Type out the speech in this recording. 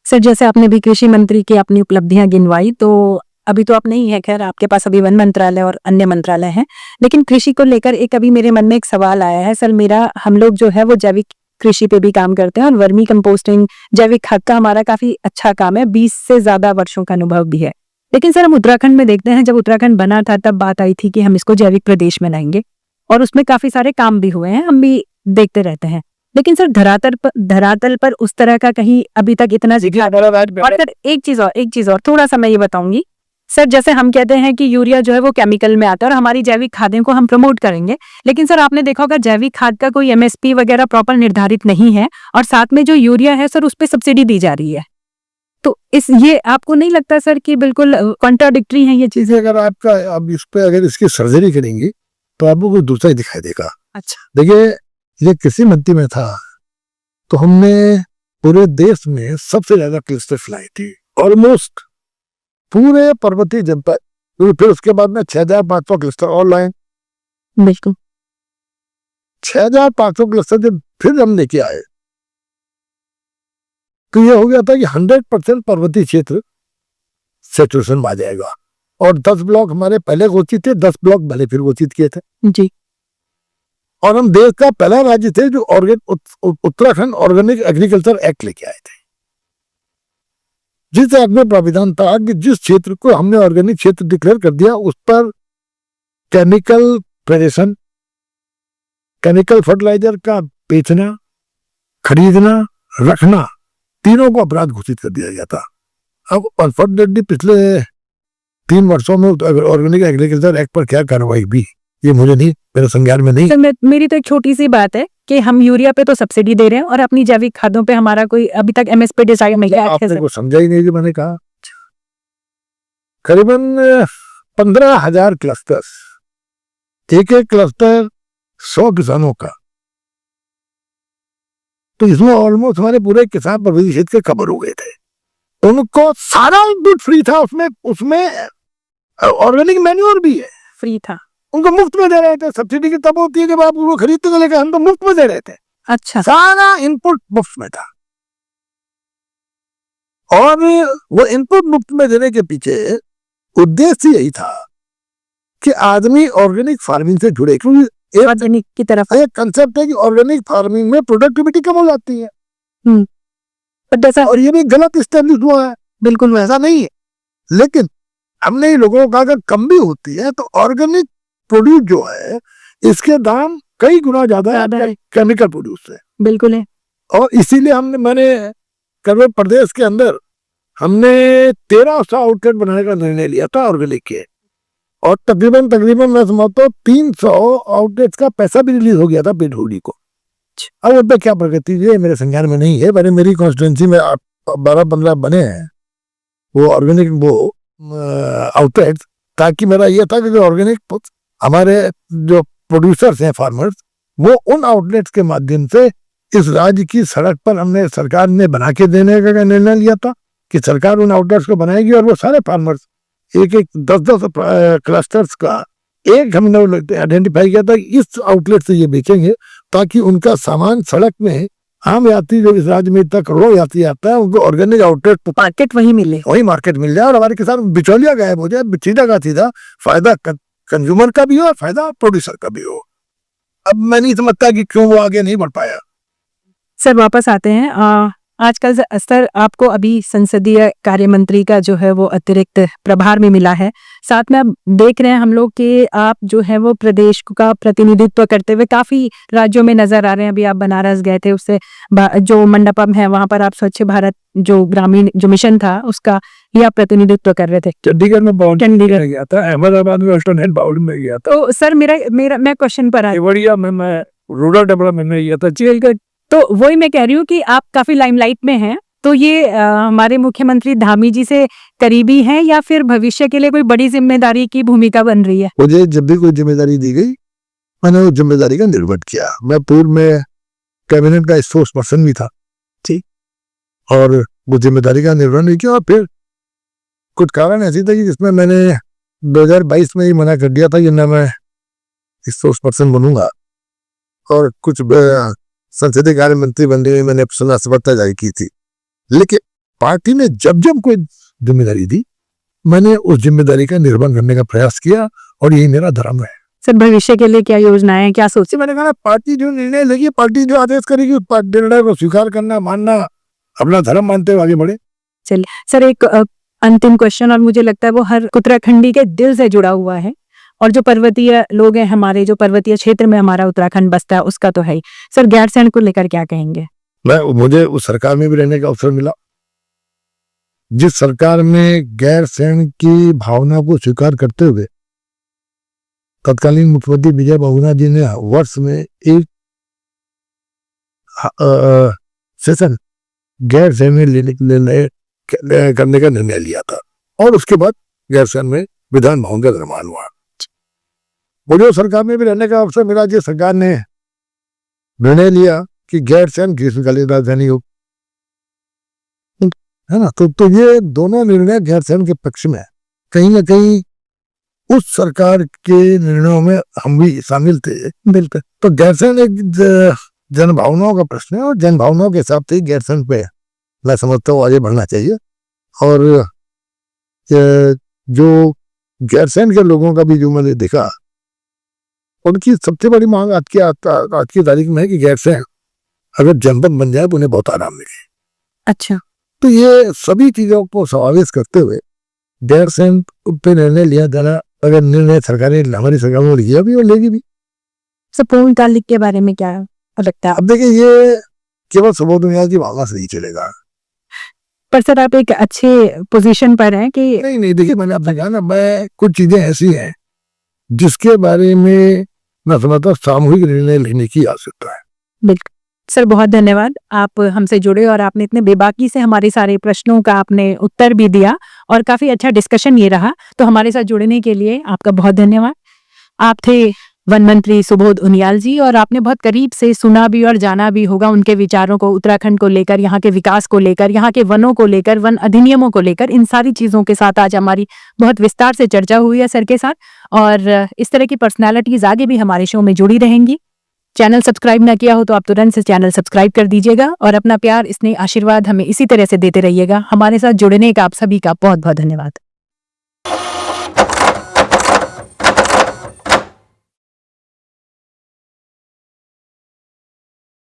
Sir, जैसे आपने भी कृषि मंत्री की अपनी उपलब्धियां गिनवाई, तो अभी तो आप नहीं है, खैर आपके पास अभी वन मंत्रालय और अन्य मंत्रालय हैं, लेकिन कृषि को लेकर एक अभी मेरे मन में एक सवाल आया है सर। मेरा हम लोग जो है वो जैविक कृषि पे भी काम करते हैं और वर्मी कंपोस्टिंग, जैविक खाद का हमारा काफी अच्छा काम है, 20 से ज्यादा वर्षों का अनुभव भी है। लेकिन सर, हम उत्तराखंड में देखते हैं, जब उत्तराखंड बना था तब बात आई थी कि हम इसको जैविक प्रदेश बनाएंगे और उसमें काफी सारे काम भी हुए हैं, हम भी देखते रहते हैं। लेकिन सर, धरातल पर उस तरह का कहीं अभी तक इतना और सर एक चीज और थोड़ा सा मैं ये बताऊंगी सर। जैसे हम कहते हैं कि यूरिया जो है वो केमिकल में आता है और हमारी जैविक खादें को हम प्रमोट करेंगे, लेकिन सर आपने देखा होगा जैविक खाद का कोई एमएसपी वगैरह प्रॉपर निर्धारित नहीं है और साथ में जो यूरिया है सर उस पर सब्सिडी दी जा रही है। तो ये आपको नहीं लगता सर कि बिल्कुल कॉन्ट्राडिक्टरी है ये चीजें? अगर आपका अब इस पे अगर इसकी सर्जरी करेंगे तो आपको कुछ दूसरा ही दिखाई देगा। अच्छा, देखिए, ये कृषि मंत्री में था तो हमने पूरे देश में सबसे ज्यादा क्लस्टर फैलाई थी, ऑलमोस्ट पूरे पर्वतीय जनपद। फिर उसके बाद में 6500 क्लस्टर और लाए। बिल्कुल 6500 क्लस्टर जब फिर हम लेके आए तो ये हो गया था कि 100% पर्वतीय क्षेत्र सेचुरेशन में आ जाएगा। और 10 ब्लॉक हमारे पहले घोषित थे, 10 ब्लॉक भले फिर घोषित किए थे जी। और हम देश का पहला राज्य थे जो उत्तराखंड ऑर्गेनिक एग्रीकल्चर एक्ट लेके आए थे, जिस एक्ट में प्राविधान था कि जिस क्षेत्र को हमने ऑर्गेनिक क्षेत्र डिक्लेयर कर दिया उस पर केमिकल प्रेजेशन, केमिकल फर्टिलाइजर का बेचना, खरीदना, रखना, तीनों को अपराध घोषित कर दिया गया था। अब अनफॉर्चुनेटली पिछले 3 वर्षों में ऑर्गेनिक एग्रीकल्चर एक्ट पर क्या कार्रवाई भी, ये मुझे नहीं, मेरे संज्ञान में नहीं। सर, मेरी तो एक छोटी सी बात है कि हम यूरिया पे तो सब्सिडी दे रहे हैं और अपनी जैविक खादों पे हमारा कोई अभी तक एमएसपी डिसाइड नहीं किया है। आपने को समझा ही नहीं जो मैंने कहा। करीबन 15,000 क्लस्टर्स, एक क्लस्टर 100 किसानों का, तो इसमें ऑलमोस्ट हमारे पूरे किसान पर्वतीय क्षेत्र के कवर हो गए थे। उनको सारा इनपुट फ्री था, उसमें ऑर्गेनिक मैन्योर भी है, फ्री था, उनको मुफ्त में दे रहे थे। सब्सिडी की तब होती है जब आप उनको खरीदते थे, लेकिन हम तो मुफ्त में दे रहे थे। अच्छा, सारा इनपुट मुफ्त में था और वो इनपुट मुफ्त में देने के पीछे उद्देश्य यही था कि आदमी ऑर्गेनिक फार्मिंग से जुड़े, क्योंकि ऑर्गेनिक की तरफ एक कंसेप्ट है कि ऑर्गेनिक फार्मिंग में प्रोडक्टिविटी कम हो जाती है। और ये भी गलत स्टैब्लिश हुआ है, बिल्कुल वैसा नहीं है। लेकिन हमने लोगों का अगर कम भी होती है तो ऑर्गेनिक प्रोड्यूस जो है इसके दाम कई गुना ज्यादा है केमिकल प्रोड्यूस से। बिल्कुल है। और इसीलिए मैंने करवे प्रदेश के अंदर हमने 1300 आउटलेट बनाने का निर्णय लिया था ऑर्गेनिक के, और तकरीबन मैं समझता हूँ 300 आउटलेट्स का पैसा भी रिलीज हो गया था पेट्रोली को। अब उन पर क्या प्रगति है मेरे संज्ञान में नहीं है। मैंने मेरी कॉन्स्टिट्यूंसी में 12-15 बने हैं वो ऑर्गेनिक वो आउटलेट्स, ताकि मेरा ये था कि जो ऑर्गेनिक हमारे जो प्रोड्यूसर्स हैं, फार्मर्स, वो उन आउटलेट्स के माध्यम से इस राज्य की सड़क पर हमने सरकार ने बना के देने का निर्णय लिया था कि सरकार उन आउटलेट्स को बनाएगी और वो सारे फार्मर्स एक 10-10 क्लस्टर्स का एक हमने आइडेंटिफाई किया था इस आउटलेट से ये बेचेंगे, ताकि उनका सामान सड़क में आम यात्री जो इस राज्य में इतना करोड़ों यात्री आता है उनको ऑर्गेनिक आउटलेट मार्केट वही मिले, वही मार्केट मिल जाए और हमारे किसान बिचौलिया गायब हो जाए। सीधा का सीधा फायदा कंज्यूमर का भी हो और फायदा प्रोड्यूसर का भी हो। अब मैं नहीं समझता कि क्यों वो आगे नहीं बढ़ पाया। सर वापस आते हैं। आजकल सर आपको अभी संसदीय कार्य मंत्री का जो है वो अतिरिक्त प्रभार भी मिला है, साथ में अब देख रहे हैं हम लोग कि आप जो है वो प्रदेश का प्रतिनिधित्व करते हुए काफी राज्यों में नजर आ रहे हैं। अभी आप बनारस गए थे, उससे जो मंडपम है वहां पर आप स्वच्छ भारत जो ग्रामीण जो मिशन था उसका ही आप प्रतिनिधित्व कर रहे थे। चंडीगढ़ में गया था, अहमदाबाद में वेस्टर्न हेड बाउल में गया था। तो सर मेरा मैं क्वेश्चन पर मैं रूरल डेवलपमेंट में गया था। तो वही मैं कह रही हूँ कि आप काफी लाइमलाइट में हैं, तो ये हमारे मुख्यमंत्री धामी जी से करीबी हैं या फिर भविष्य के लिए कोई बड़ी जिम्मेदारी की भूमिका बन रही है? मुझे जब भी कोई जिम्मेदारी दी गई मैंने उस जिम्मेदारी का निर्वहन किया। मैं पूर्व में कैबिनेट का स्पोर्ट्स पर्सन भी था, ठीक, और वो जिम्मेदारी का निर्वहन नहीं किया। और फिर कुछ कारण ऐसी था कि जिसमें मैंने 2022 में ही मना कर दिया था कि न मैं स्पोर्ट्स पर्सन बनूंगा, और कुछ संसदीय कार्य मंत्री बनने में मैंने अपना असफलता जारी की थी। लेकिन पार्टी ने जब जब कोई जिम्मेदारी दी, मैंने उस जिम्मेदारी का निर्वहन करने का प्रयास किया और यही मेरा धर्म है। सर भविष्य के लिए क्या योजनाएं हैं, क्या सोच? मैंने कहा पार्टी जो निर्णय लेगी, पार्टी जो आदेश करेगी, उस निर्णय को स्वीकार करना, मानना, अपना धर्म मानते हुए आगे बढ़े। सर एक अंतिम क्वेश्चन, और मुझे लगता है वो हर उत्तराखंडी के दिल से जुड़ा हुआ है, और जो पर्वतीय लोग हैं हमारे, जो पर्वतीय क्षेत्र में हमारा उत्तराखंड बसता है, उसका तो है ही। सर गैरसैंण को लेकर क्या कहेंगे? मुझे उस सरकार में भी रहने का अवसर मिला जिस सरकार में गैरसैंण की भावना को स्वीकार करते हुए तत्कालीन मुख्यमंत्री विजय बहुगुणा जी ने वर्ष में एक सेशन गैरसैंण में करने का निर्णय लिया था, और उसके बाद गैरसैंण में विधान भवन का निर्माण हुआ। मुझे सरकार में भी रहने का अवसर मिला जिस सरकार ने निर्णय लिया कि गैरसैंण ग्रीष्मकालीन राजधानी हो, है ना। तो ये दोनों निर्णय गैरसैंण के पक्ष में है। कहीं ना कहीं उस सरकार के निर्णयों में हम भी शामिल थे। बिल्कुल। तो गैरसैंण एक जनभावनाओं का प्रश्न है, और जनभावनाओं के हिसाब से गैरसैंण पे मैं समझता हूँ आगे बढ़ना चाहिए। और जो गैरसैंण के लोगों का भी जो मैंने देखा, उनकी सबसे बड़ी मांग आज की तारीख में है कि गैरसैंण अगर जनपद बन जाए तो उन्हें बहुत आराम मिले। अच्छा। तो ये सभी चीजों को समावेश करते हुए गैरसैंण पे निर्णय लिया जाना, अगर निर्णय सरकारें, हमारी सरकार ने लिया भी और लेगी भी। सर पूर्णकालिक के बारे में क्या लगता है? अब देखिए, ये केवल सुबोध उनियाल की भावना से नहीं चलेगा। पर सर आप एक अच्छे पोजीशन पर हैं कि नहीं देखिए, मैंने आपसे कहा ना, मैं कुछ चीजें ऐसी हैं जिसके बारे में मैं समझता सामूहिक निर्णय लेने की आवश्यकता है। बिल्कुल सर, बहुत धन्यवाद। आप हमसे जुड़े और आपने इतने बेबाकी से हमारे सारे प्रश्नों का आपने उत्तर भी दिया, और काफी अच्छा डिस्कशन ये रहा। तो हमारे साथ जुड़ने के लिए आपका बहुत धन्यवाद। आप थे वन मंत्री सुबोध उनियाल जी, और आपने बहुत करीब से सुना भी और जाना भी होगा उनके विचारों को, उत्तराखंड को लेकर, यहाँ के विकास को लेकर, यहाँ के वनों को लेकर, वन अधिनियमों को लेकर। इन सारी चीजों के साथ आज हमारी बहुत विस्तार से चर्चा हुई है सर के साथ, और इस तरह की पर्सनैलिटीज आगे भी हमारे शो में जुड़ी रहेंगी। चैनल सब्सक्राइब ना किया हो तो आप तुरंत से चैनल सब्सक्राइब कर दीजिएगा, और अपना प्यार, स्नेह, आशीर्वाद हमें इसी तरह से देते रहिएगा। हमारे साथ जुड़ने का आप सभी का बहुत बहुत धन्यवाद।